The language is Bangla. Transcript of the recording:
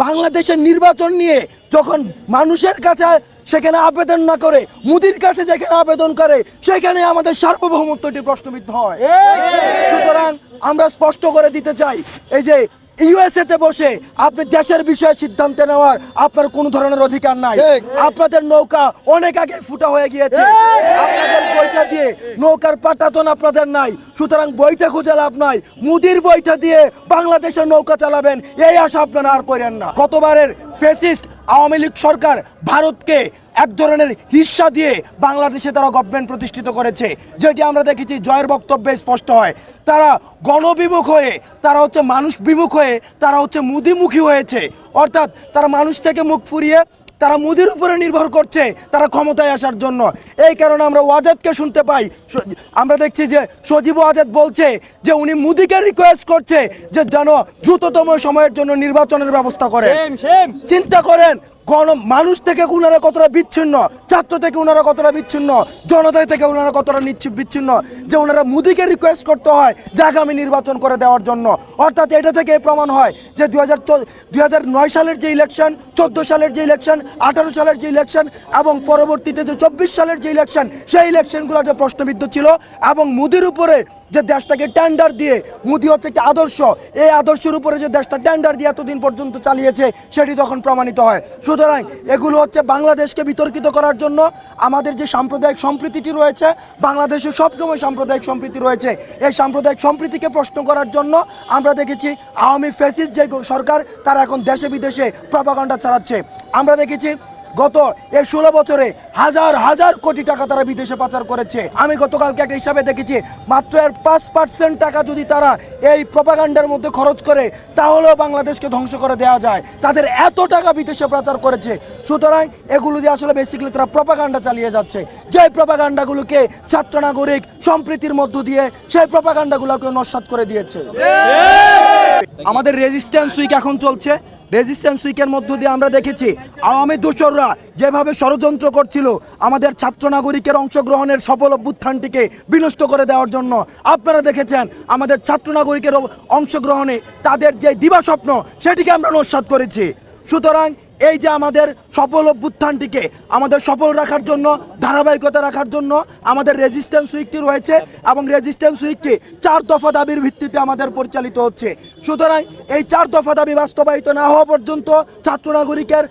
বাংলাদেশের নির্বাচন নিয়ে যখন মানুষের কাছে সেখানে আবেদন না করে মোদির কাছে যেখানে আবেদন করে সেখানে আমাদের সার্বভৌমত্বটি প্রশ্নবিদ্ধ হয়। সুতরাং আমরা স্পষ্ট করে দিতে চাই, এই যে ইউএসএতে বসে আপনি দেশের বিষয়ে সিদ্ধান্ত নেওয়ার আপনার কোনো ধরনের অধিকার নাই। আপনাদের নৌকা অনেক আগে ফুটা হয়ে গিয়েছে, আপনাদের বইটা দিয়ে নৌকার পাটাতন আপনাদের নাই। সুতরাং বইটা খুঁজে লাভ নাই, মুদির বইটা দিয়ে বাংলাদেশের নৌকা চালাবেন এই আশা আপনারা আর করেন না। গতবারের ফ্যাসিস্ট আওয়ামী লীগ সরকার ভারতকে এক ধরনের হিস্সা দিয়ে বাংলাদেশে তারা গভর্নমেন্ট প্রতিষ্ঠিত করেছে, যেটি আমরা দেখেছি জয়ের বক্তব্যে স্পষ্ট হয়। তারা গণবিমুখ হয়ে, তারা হচ্ছে মানুষ বিমুখ হয়ে, তারা হচ্ছে মুদিমুখী হয়েছে। অর্থাৎ তারা মানুষ থেকে মুখ ফুরিয়ে তারা মুদির উপরে নির্ভর করছে তারা ক্ষমতায় আসার জন্য। এই কারণে আমরা ওয়াজেদকে শুনতে পাই, আমরা দেখছি যে সজীব ওয়াজেদ বলছে যে উনি মুদিকে রিকোয়েস্ট করছে যে যেন দ্রুততম সময়ের জন্য নির্বাচনের ব্যবস্থা করেন। চিন্তা করেন মানুষ থেকে ওনারা কতটা বিচ্ছিন্ন, ছাত্র থেকে ওনারা কতটা বিচ্ছিন্ন, জনতা থেকে ওনারা কতটা বিচ্ছিন্ন যে ওনারা মোদিকে রিকোয়েস্ট করতে হয় যে আগামী নির্বাচন করে দেওয়ার জন্য। অর্থাৎ এটা থেকে প্রমাণ হয় যে 2009 সালের যে ইলেকশন, 14 সালের যে ইলেকশন, 18 সালের যে ইলেকশন এবং পরবর্তীতে যে 24 সালের যে ইলেকশন, সেই ইলেকশনগুলো যে প্রশ্নবিদ্ধ ছিল এবং মোদির উপরে যে দেশটাকে টেন্ডার দিয়ে, মোদি হচ্ছে একটা আদর্শ, এই আদর্শের উপরে যে দেশটা টেন্ডার দিয়ে এতদিন পর্যন্ত চালিয়েছে সেটি তখন প্রমাণিত হয়। সুতরাং এগুলো হচ্ছে বাংলাদেশকে বিতর্কিত করার জন্য। আমাদের যে সাম্প্রদায়িক সম্প্রীতিটি রয়েছে, বাংলাদেশে সবসময় সাম্প্রদায়িক সম্প্রীতি রয়েছে, এই সাম্প্রদায়িক সম্প্রীতিকে প্রশ্ন করার জন্য আমরা দেখেছি আওয়ামী ফ্যাসিস্ট যে সরকার তারা এখন দেশে বিদেশে প্রপাগান্ডা চালাচ্ছে। আমরা দেখেছি গত এই 16 বছরে হাজার হাজার কোটি টাকা তারা বিদেশে পাচার করেছে। আমি গতকালকে একটা হিসাবে দেখেছি মাত্র এর 5% টাকা যদি তারা এই প্রপাগান্ডার মধ্যে খরচ করে তাহলেও বাংলাদেশকে ধ্বংস করে দেওয়া যায়। তাদের এত টাকা বিদেশে পাচার করেছে। সুতরাং এগুলো দিয়ে আসলে বেসিক্যালি তারা প্রপাগান্ডা চালিয়ে যাচ্ছে, যে প্রপাগান্ডাগুলোকে ছাত্র নাগরিক সম্প্রীতির মধ্য দিয়ে সেই প্রপাগান্ডাগুলোকে নস্যাৎ করে দিয়েছে। আমাদের রেজিস্ট্যান্স উইক এখন চলছে। রেজিস্ট্যান্স উইকের মধ্য দিয়ে আমরা দেখেছি আওয়ামী দোসররা যেভাবে ষড়যন্ত্র করছিল আমাদের ছাত্র নাগরিকের অংশগ্রহণের সফল অভ্যুত্থানটিকে বিনষ্ট করে দেওয়ার জন্য। আপনারা দেখেছেন আমাদের ছাত্র নাগরিকের অংশগ্রহণে তাদের যে দিবাস্বপ্ন সেটিকে আমরা নস্যাৎ করেছি। সুতরাং এই যে আমাদের সফল অভ্যুত্থানটিকে আমাদের সফল রাখার জন্য, ধারাবাহিকতা রাখার জন্য আমাদের রেজিস্ট্যান্স উইকটি রয়েছে এবং রেজিস্ট্যান্স উইকটি 4 দফা দাবির ভিত্তিতে আমাদের পরিচালিত হচ্ছে। সুতরাং এই 4 দফা দাবি বাস্তবায়িত না হওয়া পর্যন্ত ছাত্র নাগরিকের